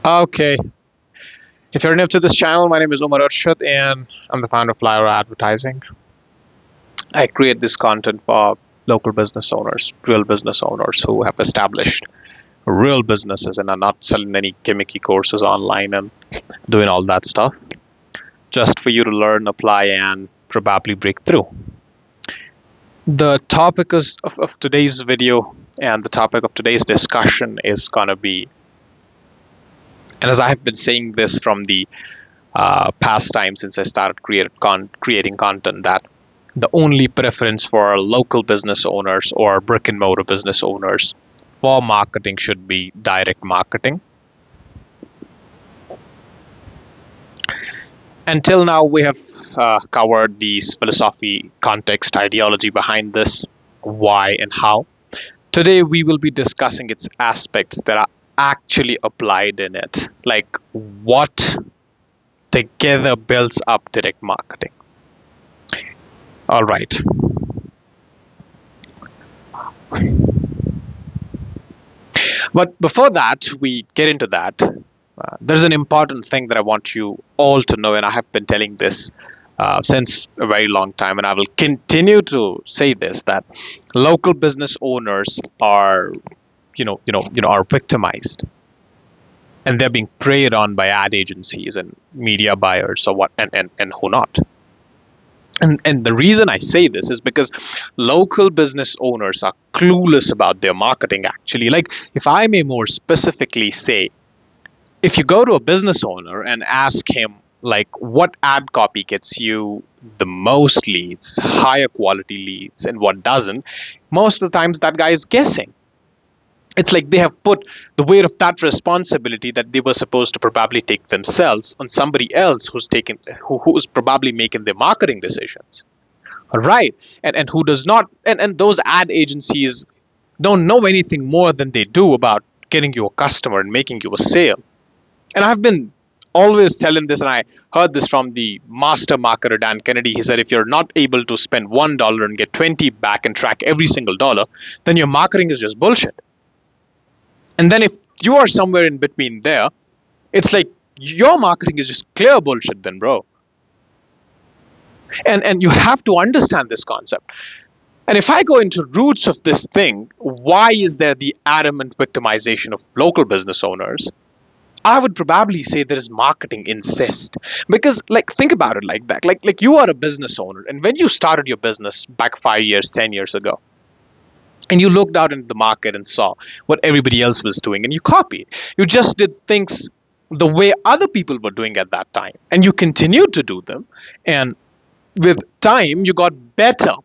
Okay. If you're new to this channel, my name is Umar Arshad and I'm the founder of Lyra Advertising. I create this content for local business owners, real business owners who have established real businesses and are not selling any gimmicky courses online and doing all that stuff. Just for you to learn, apply, and probably break through. The topic of today's video and the topic of today's discussion is going to be, and as I have been saying this from the past time since I started creating content, that the only preference for local business owners or brick-and-mortar business owners for marketing should be direct marketing. Until now, we have covered the philosophy, context, ideology behind this, why and how. Today, we will be discussing its aspects that are actually applied in it, like what together builds up direct marketing. All right. But before that, we get into that. There's an important thing that I want you all to know, and I have been telling this since a very long time, and I will continue to say this: that local business owners are, are victimized, and they're being preyed on by ad agencies and media buyers, or what, and who not. And the reason I say this is because local business owners are clueless about their marketing, actually. Like, if I may more specifically say, if you go to a business owner and ask him, like, what ad copy gets you the most leads, higher quality leads, and what doesn't, most of the times that guy is guessing. It's like they have put the weight of that responsibility that they were supposed to probably take themselves on somebody else who's probably making their marketing decisions. All right. And who does not, and those ad agencies don't know anything more than they do about getting you a customer and making you a sale. And I've been always telling this, and I heard this from the master marketer, Dan Kennedy. He said, if you're not able to spend $1 and get 20 back and track every single dollar, then your marketing is just bullshit. And then if you are somewhere in between there, it's like your marketing is just clear bullshit then, bro. And you have to understand this concept. And if I go into roots of this thing, why is there the adamant victimization of local business owners? I would probably say there is marketing incest. Because, like, think about it like that. Like you are a business owner, and when you started your business back 5 years, 10 years ago, and you looked out into the market and saw what everybody else was doing, and you copied. You just did things the way other people were doing at that time, and you continued to do them. And with time, you got better.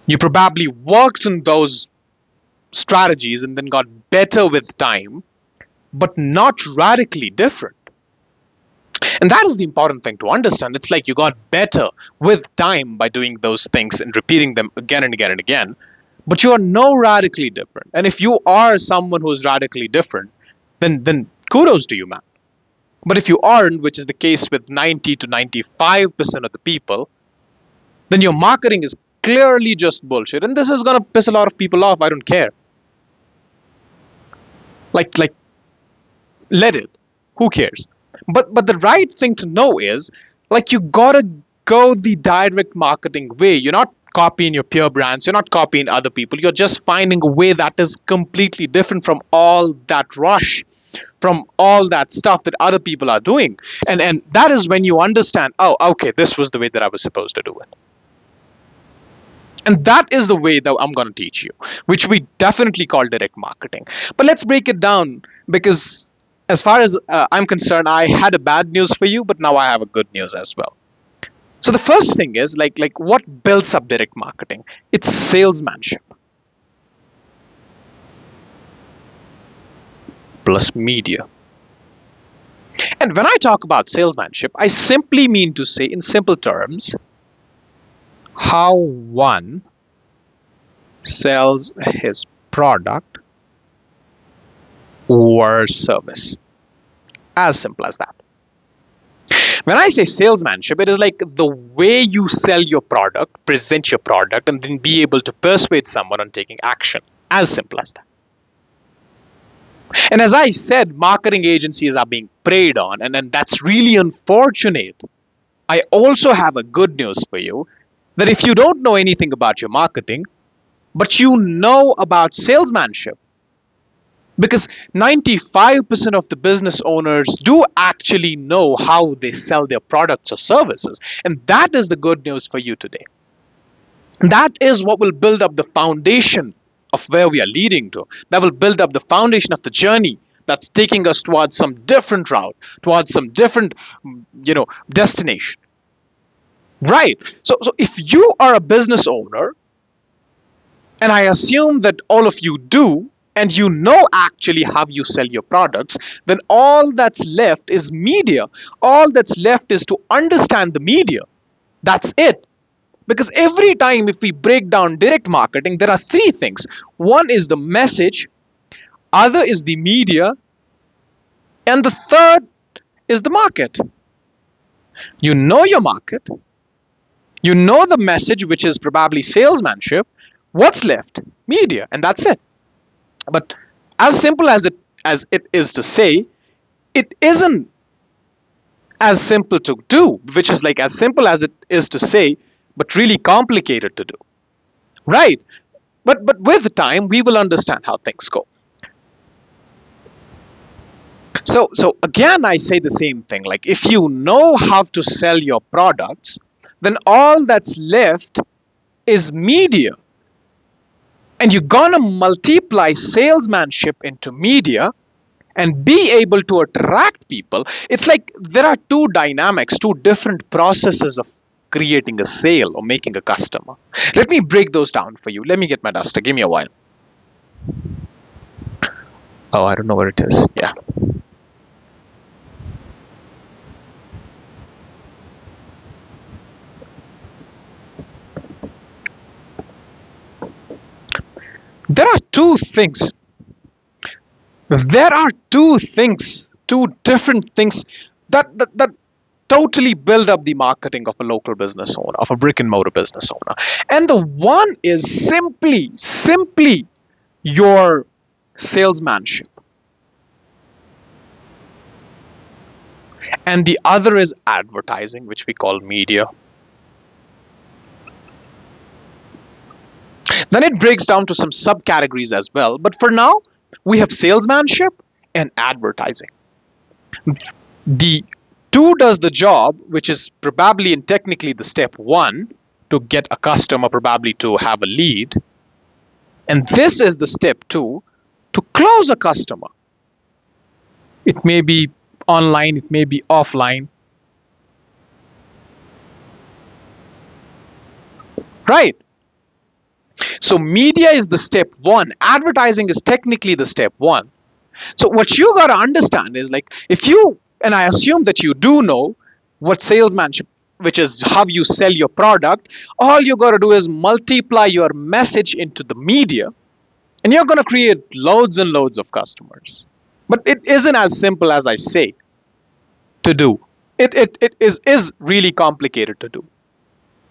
You probably worked on those strategies and then got better with time, but not radically different. And that is the important thing to understand. It's like you got better with time by doing those things and repeating them again and again and again, but you are no radically different. And if you are someone who's radically different, then kudos to you, man. But if you aren't, which is the case with 90 to 95% of the people, then your marketing is clearly just bullshit. And this is going to piss a lot of people off. I don't care. Like, let it. Who cares? But the right thing to know is, like, you gotta go the direct marketing way. You're not copying your peer brands. You're not copying other people. You're just finding a way that is completely different from all that rush, from all that stuff that other people are doing. And that is when you understand, oh, okay, this was the way that I was supposed to do it. And that is the way that I'm going to teach you, which we definitely call direct marketing. But let's break it down, because as far as I'm concerned, I had a bad news for you, but now I have a good news as well. So the first thing is, like what builds up direct marketing? It's salesmanship plus media. And when I talk about salesmanship, I simply mean to say, in simple terms, how one sells his product or service. As simple as that. When I say salesmanship, it is like the way you sell your product, present your product, and then be able to persuade someone on taking action. As simple as that. And as I said, marketing agencies are being preyed on, and that's really unfortunate. I also have a good news for you that if you don't know anything about your marketing, but you know about salesmanship, because 95% of the business owners do actually know how they sell their products or services. And that is the good news for you today. That is what will build up the foundation of where we are leading to. That will build up the foundation of the journey that's taking us towards some different route, towards some different, destination. Right. So if you are a business owner, and I assume that all of you do, and you know actually how you sell your products, then all that's left is media. All that's left is to understand the media. That's it. Because every time if we break down direct marketing, there are three things. One is the message, other is the media, and the third is the market. You know your market, you know the message, which is probably salesmanship. What's left? Media, and that's it. But as simple as it is to say, it isn't as simple to do, which is like as simple as it is to say, but really complicated to do. Right. But with time we will understand how things go. So again I say the same thing. Like if you know how to sell your products, then all that's left is media. And you're gonna multiply salesmanship into media and be able to attract people. It's like there are two dynamics, two different processes of creating a sale or making a customer. Let me break those down for you. Let me get my duster. Give me a while. Oh, I don't know where it is. Yeah. There are two things. There are two different things that totally build up the marketing of a local business owner, of a brick and mortar business owner. And the one is simply your salesmanship. And the other is advertising, which we call media. Then it breaks down to some subcategories as well. But for now, we have salesmanship and advertising. The two does the job, which is probably and technically the step one to get a customer, probably to have a lead. And this is the step two to close a customer. It may be online, it may be offline. Right. So media is the step one. Advertising is technically the step one. So what you got to understand is like if you, and I assume that you do know what salesmanship, which is how you sell your product, all you got to do is multiply your message into the media and you're going to create loads and loads of customers. But it isn't as simple as I say to do. It is really complicated to do.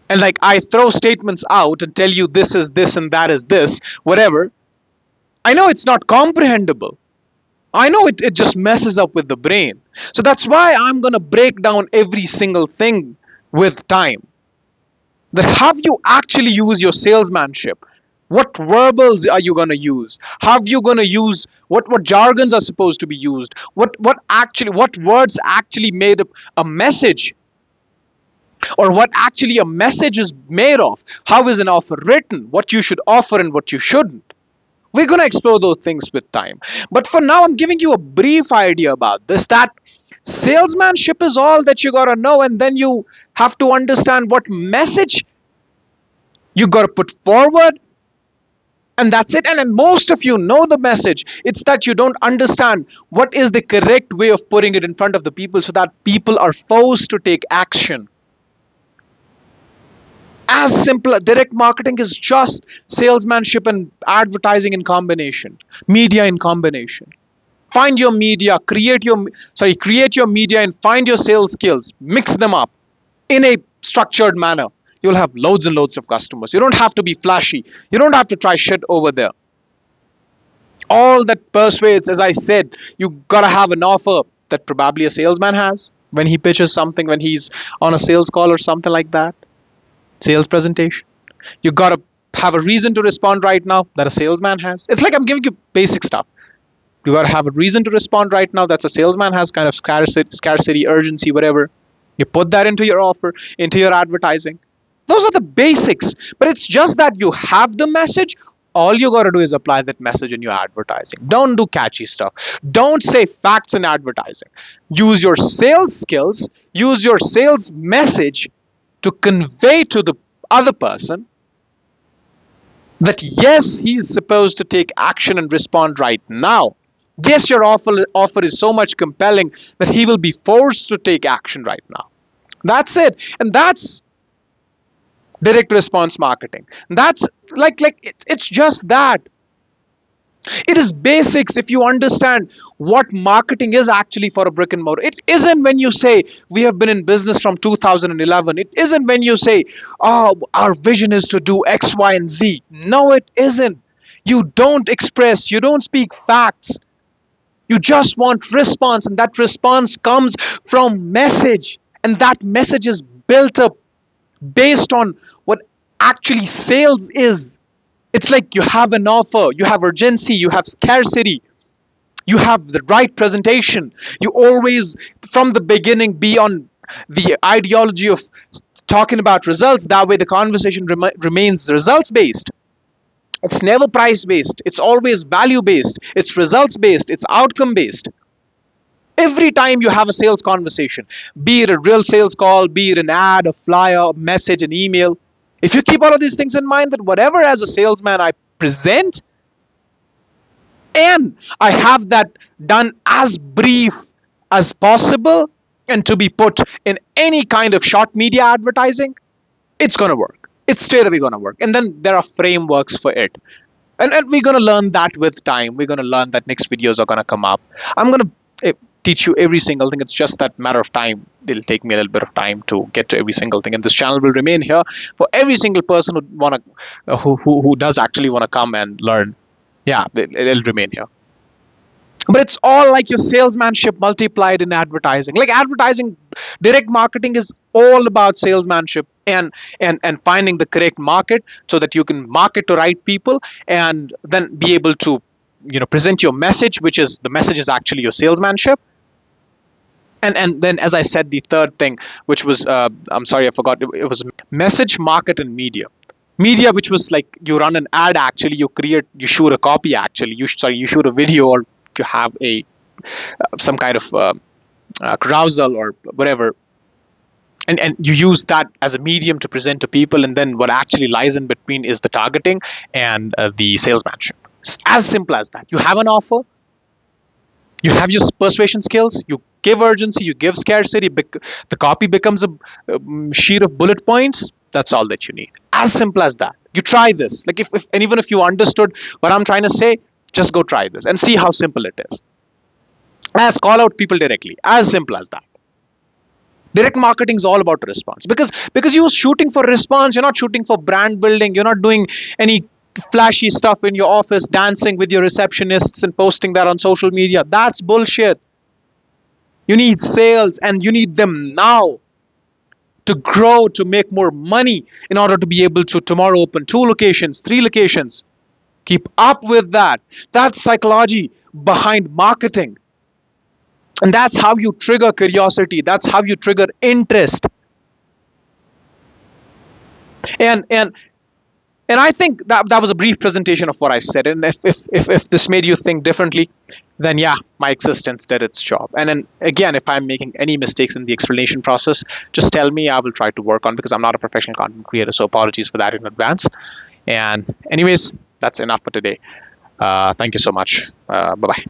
And like I throw statements out and tell you this is this and that is this, whatever. I know it's not comprehensible. I know it just messes up with the brain. So that's why I'm going to break down every single thing with time. That have you actually use your salesmanship? What verbals are you going to use? How are you going to use what jargons are supposed to be used? What words actually made up a message? Or what actually a message is made of? How is an offer written? What you should offer and what you shouldn't. We're going to explore those things with time. But for now, I'm giving you a brief idea about this, that salesmanship is all that you got to know, and then you have to understand what message you got to put forward, and that's it. And most of you know the message. It's that you don't understand what is the correct way of putting it in front of the people so that people are forced to take action. As simple, direct marketing is just salesmanship and advertising in combination, media in combination. Find your media, create your media and find your sales skills, mix them up in a structured manner. You'll have loads and loads of customers. You don't have to be flashy. You don't have to try shit over there. All that persuades, as I said, you gotta have an offer that probably a salesman has when he pitches something, when he's on a sales call or something like that, sales presentation. You gotta have a reason to respond right now that a salesman has. It's like I'm giving you basic stuff. You gotta have a reason to respond right now that's a salesman has, kind of scarcity, urgency, whatever. You put that into your offer, into your advertising. Those are the basics. But it's just that you have the message. All you got to do is apply that message in your advertising. Don't do catchy stuff. Don't say facts in advertising. Use your sales skills, use your sales message to convey to the other person that yes, he is supposed to take action and respond right now. Yes, your offer is so much compelling that he will be forced to take action right now. That's it. And that's direct response marketing. That's it's just that. It is basics. If you understand what marketing is actually for a brick and mortar, it isn't when you say we have been in business from 2011. It isn't when you say, oh, our vision is to do X, Y, and Z. No, it isn't. You don't express, you don't speak facts. You just want response, and that response comes from message. And that message is built up based on what actually sales is. It's like you have an offer, you have urgency, you have scarcity, you have the right presentation. You always, from the beginning, be on the ideology of talking about results. That way, the conversation remains results based. It's never price based, it's always value based, it's results based, it's outcome based. Every time you have a sales conversation, be it a real sales call, be it an ad, a flyer, a message, an email, if you keep all of these things in mind, that whatever as a salesman I present, and I have that done as brief as possible and to be put in any kind of short media advertising, it's going to work. It's straight away going to work. And then there are frameworks for it. And we're going to learn that with time. We're going to learn that next videos are going to come up. I'm going to teach you every single thing. It's just that matter of time. It'll take me a little bit of time to get to every single thing. And this channel will remain here for every single person who does actually want to come and learn. Yeah, it'll remain here. But it's all like your salesmanship multiplied in advertising. Like advertising, direct marketing is all about salesmanship and finding the correct market so that you can market to right people and then be able to present your message, which is the message is actually your salesmanship. And then, as I said, the third thing, which was I'm sorry, I forgot. It was message, market, and media. Media, which was like you run an ad, actually you shoot a copy, actually you shoot a video, or you have a some kind of carousel or whatever, and you use that as a medium to present to people. And then what actually lies in between is the targeting and the salesmanship. It's as simple as that. You have an offer, you have your persuasion skills, you give urgency, you give scarcity, the copy becomes a sheet of bullet points. That's all that you need. As simple as that. You try this. Like if and even if you understood what I'm trying to say, just go try this and see how simple it is. As call out people directly. As simple as that. Direct marketing is all about response, because you're shooting for response. You're not shooting for brand building. You're not doing any flashy stuff in your office, dancing with your receptionists and posting that on social media. That's bullshit. You need sales, and you need them now to grow, to make more money, in order to be able to tomorrow open 2 locations, 3 locations. Keep up with that. That's psychology behind marketing. And that's how you trigger curiosity. That's how you trigger interest. And I think that was a brief presentation of what I said. And if this made you think differently, then yeah, my existence did its job. And then again, if I'm making any mistakes in the explanation process, just tell me. I will try to work on, because I'm not a professional content creator. So apologies for that in advance. And anyways, that's enough for today. Thank you so much. Bye-bye.